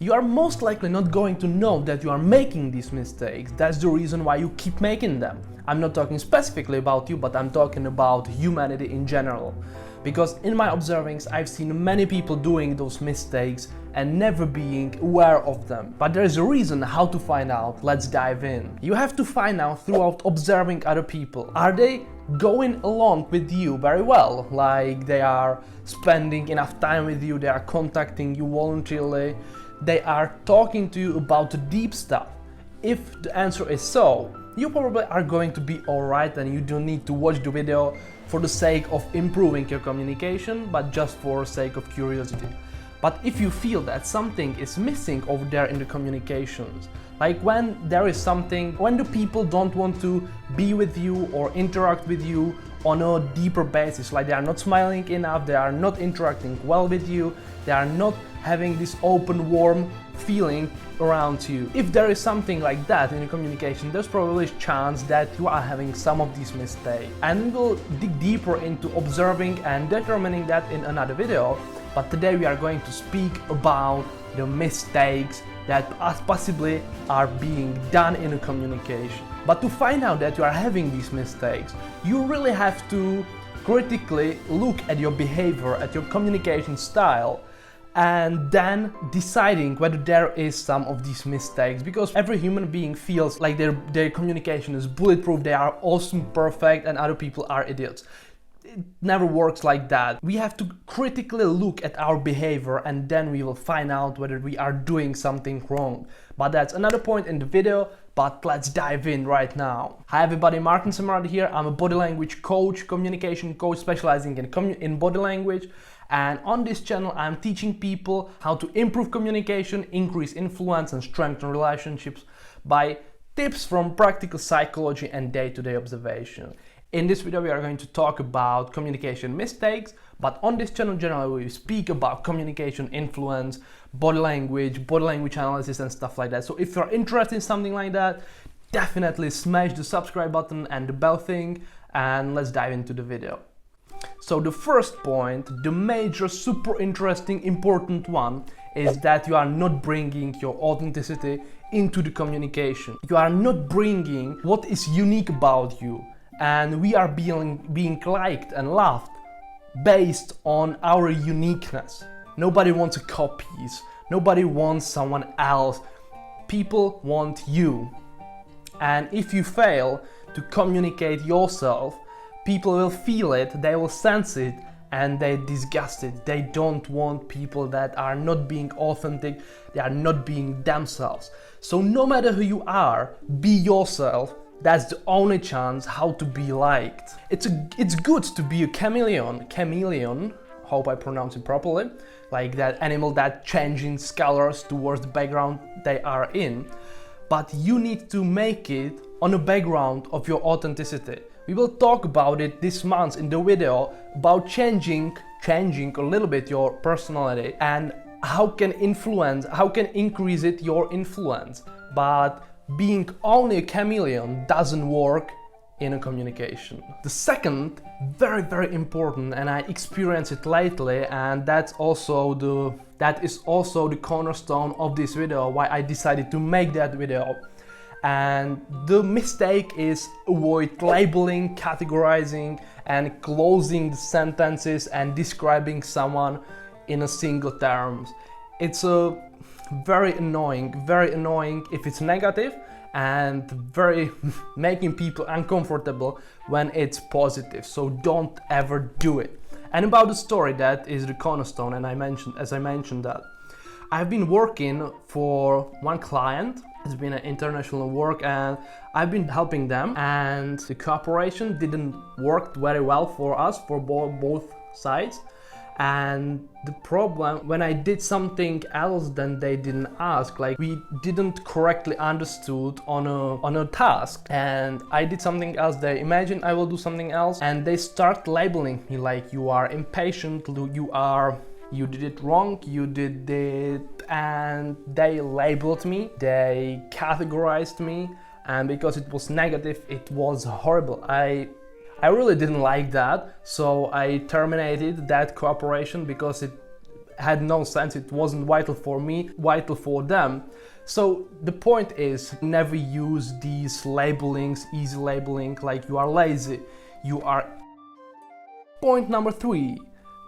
You are most likely not going to know that you are making these mistakes. That's the reason why you keep making them. I'm not talking specifically about you, but I'm talking about humanity in general. Because in my observings, I've seen many people doing those mistakes and never being aware of them. But there is a reason how to find out. Let's dive in. You have to find out throughout observing other people. Are they going along with you very well? Like they are spending enough time with you, they are contacting you voluntarily, they are talking to you about the deep stuff. If the answer is so, you probably are going to be alright and you don't need to watch the video for the sake of improving your communication, but just for the sake of curiosity. But if you feel that something is missing over there in the communications, like when there is something, when the people don't want to be with you or interact with you on a deeper basis, like they are not smiling enough, they are not interacting well with you, they are not having this open, warm feeling around you. If there is something like that in your communication, there's probably a chance that you are having some of these mistakes. And we will dig deeper into observing and determining that in another video. But today we are going to speak about the mistakes that possibly are being done in a communication. But to find out that you are having these mistakes, you really have to critically look at your behavior, at your communication style, and then deciding whether there is some of these mistakes, because every human being feels like their communication is bulletproof, they are awesome, perfect, and other people are idiots. It never works like that. We have to critically look at our behavior and then we will find out whether we are doing something wrong. But that's another point in the video, but let's dive in right now. Hi everybody, Semerad here. I'm a body language coach, communication coach specializing in body language. And on this channel, I'm teaching people how to improve communication, increase influence, and strengthen relationships by tips from practical psychology and day-to-day observation. In this video, we are going to talk about communication mistakes, but on this channel, generally, we speak about communication influence, body language analysis, and stuff like that. So if you're interested in something like that, definitely smash the subscribe button and the bell thing, and let's dive into the video. So the first point, the major, super interesting, important one, is that you are not bringing your authenticity into the communication. You are not bringing what is unique about you. And we are being liked and loved based on our uniqueness. Nobody wants copies. Nobody wants someone else. People want you. And if you fail to communicate yourself, people will feel it, they will sense it, and they're disgusted. They don't want people that are not being authentic, they are not being themselves. So no matter who you are, be yourself. That's the only chance how to be liked. It's good to be a chameleon, hope I pronounce it properly, like that animal that changes colors towards the background they are in. But you need to make it on the background of your authenticity. We will talk about it this month in the video about changing a little bit your personality and how can increase it your influence. But being only a chameleon doesn't work in a communication. The second, very, very important, and I experienced it lately, and that is also the cornerstone of this video, why I decided to make that video. And the mistake is avoid labeling, categorizing, and closing the sentences and describing someone in a single terms. It's a very annoying if it's negative, and very making people uncomfortable when it's positive. So don't ever do it. And about the story, that is the cornerstone, and as I mentioned that I've been working for one client. It's been an international work and I've been helping them, and the cooperation didn't work very well for us, for both sides. And the problem, when I did something else than they didn't ask, like we didn't correctly understood on a task, and I did something else, they imagine I will do something else, and they start labeling me like you are impatient, you did it wrong, you did it, and they labeled me, they categorized me, and because it was negative, it was horrible. I really didn't like that, so I terminated that cooperation because had no sense, it wasn't vital for me, vital for them. So the point is, never use these labelings, easy labeling, like you are lazy, you are... Point number 3,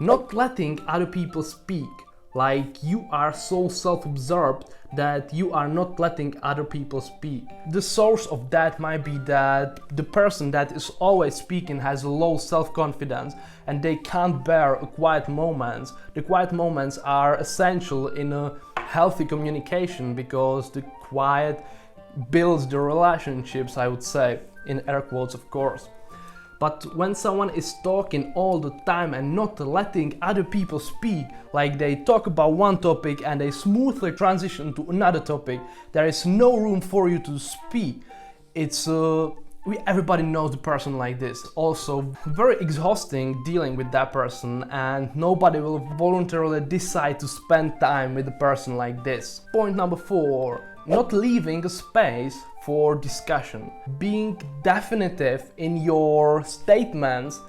not letting other people speak. Like you are so self-absorbed that you are not letting other people speak. The source of that might be that the person that is always speaking has low self-confidence and they can't bear quiet moments. The quiet moments are essential in a healthy communication because the quiet builds the relationships, I would say, in air quotes of course. But when someone is talking all the time and not letting other people speak, like they talk about one topic and they smoothly transition to another topic, there is no room for you to speak. Everybody knows the person like this. Also, very exhausting dealing with that person, and nobody will voluntarily decide to spend time with a person like this. Point number 4, not leaving a space for discussion. Being definitive in your statements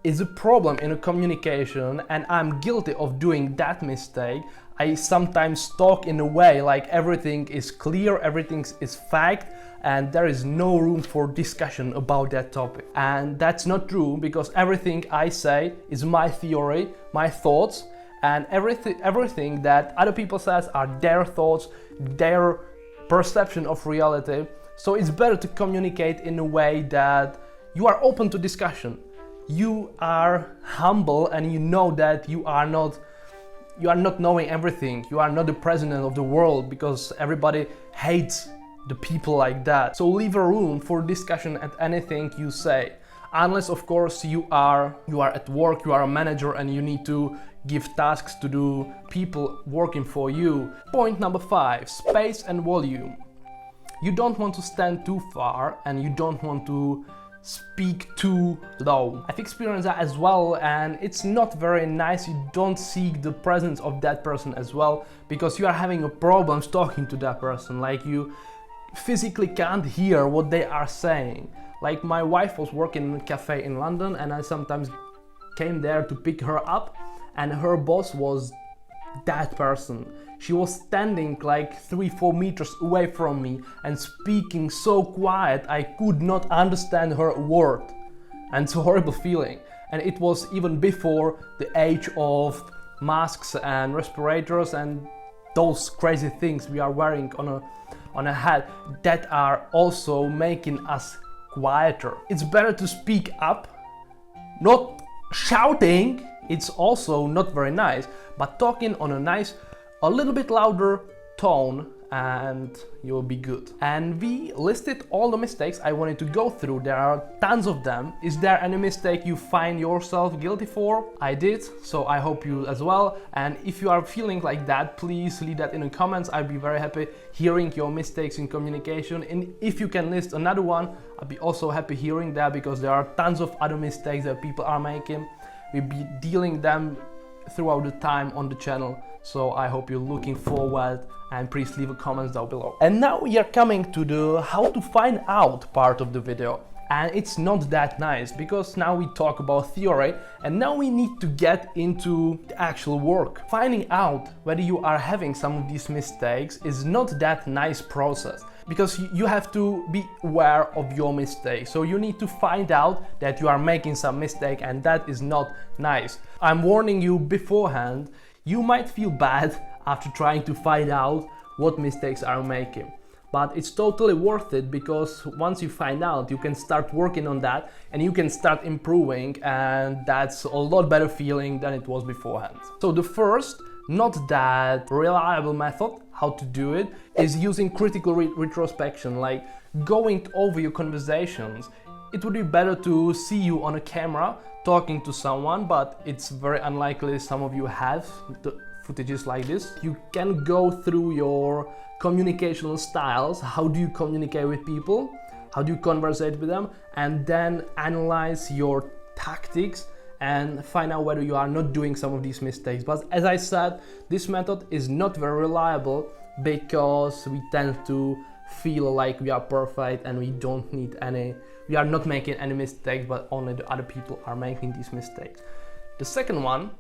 is a problem in a communication, and I'm guilty of doing that mistake. I sometimes talk in a way like everything is clear, everything is fact, and there is no room for discussion about that topic. And that's not true, because everything I say is my theory, my thoughts, and everything that other people says are their thoughts, their perception of reality. So it's better to communicate in a way that you are open to discussion. You are humble and you know that you are not knowing everything. You are not the president of the world, because everybody hates the people like that. So leave a room for discussion at anything you say. Unless of course you are at work, you are a manager and you need to give tasks to do people working for you. Point number 5, space and volume. You don't want to stand too far and you don't want to speak too low. I've experienced that as well, and it's not very nice. You don't seek the presence of that person as well, because you are having a problem talking to that person. Like you physically can't hear what they are saying. Like my wife was working in a cafe in London and I sometimes came there to pick her up, and her boss was that person. She was standing like 3-4 meters away from me and speaking so quiet I could not understand her word. And it's a horrible feeling. And it was even before the age of masks and respirators and those crazy things we are wearing on a head that are also making us quieter. It's better to speak up, not shouting. It's also not very nice, but talking on a little bit louder tone, and you'll be good. And we listed all the mistakes I wanted to go through. There are tons of them. Is there any mistake you find yourself guilty for? I did, so I hope you as well. And if you are feeling like that, please leave that in the comments. I'd be very happy hearing your mistakes in communication. And if you can list another one, I'd be also happy hearing that, because there are tons of other mistakes that people are making. We'll be dealing them throughout the time on the channel. So I hope you're looking forward, and please leave a comment down below. And now we are coming to the how to find out part of the video. And it's not that nice, because now we talk about theory and now we need to get into the actual work. Finding out whether you are having some of these mistakes is not that nice process, because you have to be aware of your mistakes. So you need to find out that you are making some mistake, and that is not nice. I'm warning you beforehand. You might feel bad after trying to find out what mistakes are making, but it's totally worth it, because once you find out, you can start working on that and you can start improving, and that's a lot better feeling than it was beforehand. So the first, not that reliable method how to do it, is using critical retrospection, like going over your conversations. It would be better to see you on a camera talking to someone, but it's very unlikely some of you have the footages like this. You can go through your communicational styles. How do you communicate with people? How do you conversate with them? And then analyze your tactics and find out whether you are not doing some of these mistakes. But as I said, this method is not very reliable, because we tend to feel like we are perfect and we are not making any mistakes, but only the other people are making these mistakes. The second one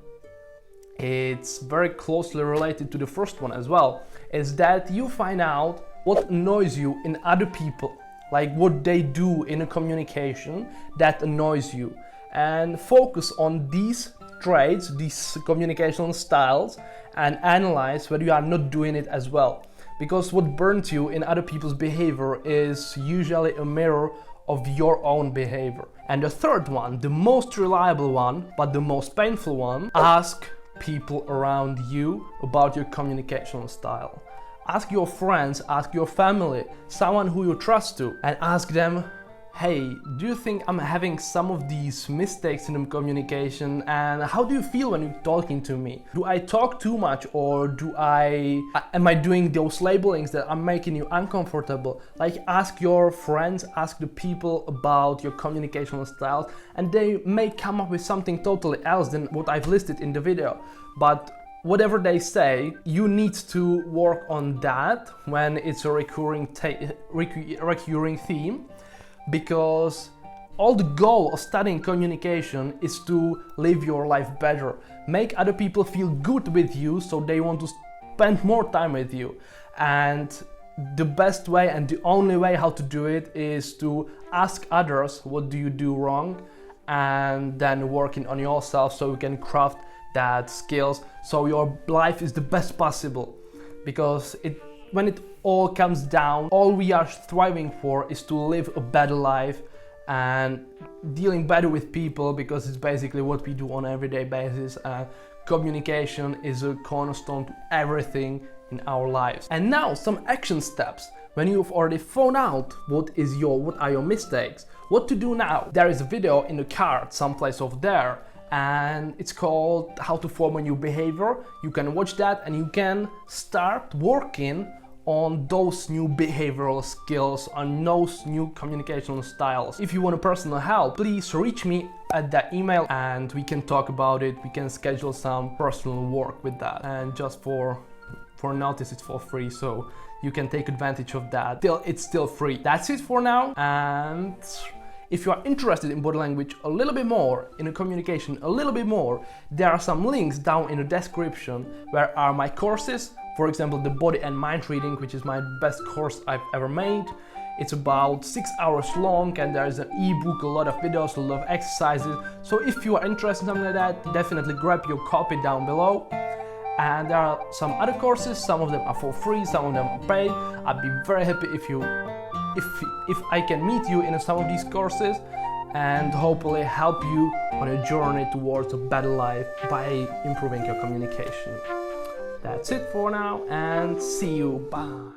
it's very closely related to the first one as well, is that you find out what annoys you in other people, like what they do in a communication that annoys you, and focus on these traits, these communication styles, and analyze whether you are not doing it as well. Because what burns you in other people's behavior is usually a mirror of your own behavior. And the third one, the most reliable one, but the most painful one, ask people around you about your communication style. Ask your friends, ask your family, someone who you trust to, and ask them, hey, do you think I'm having some of these mistakes in the communication, and how do you feel when you're talking to me? Do I talk too much, or am I doing those labelings that are making you uncomfortable? Like, ask your friends, ask the people about your communication styles, and they may come up with something totally else than what I've listed in the video. But whatever they say, you need to work on that when it's a recurring theme. Because all the goal of studying communication is to live your life better, make other people feel good with you so they want to spend more time with you. And the best way and the only way how to do it is to ask others what do you do wrong, and then working on yourself so you can craft that skills so your life is the best possible. Because when it all comes down, all we are striving for is to live a better life and dealing better with people, because it's basically what we do on an everyday basis. Communication is a cornerstone to everything in our lives. And now some action steps. When you've already found out what are your mistakes, what to do now. There is a video in the card someplace over there, and it's called How to Form a New Behavior. You can watch that and you can start working on those new behavioral skills, on those new communication styles. If you want personal help, please reach me at that email and we can talk about it. We can schedule some personal work with that. And just for notice, it's for free, so you can take advantage of that. It's still free. That's it for now. And if you are interested in body language a little bit more, in a communication a little bit more, there are some links down in the description where are my courses. For example, the body and mind reading, which is my best course I've ever made. It's about 6 hours long, and there's an ebook, a lot of videos, a lot of exercises. So if you are interested in something like that, definitely grab your copy down below. And there are some other courses, some of them are for free, some of them are paid. I'd be very happy if I can meet you in some of these courses and hopefully help you on a journey towards a better life by improving your communication. That's it for now, and see you. Bye.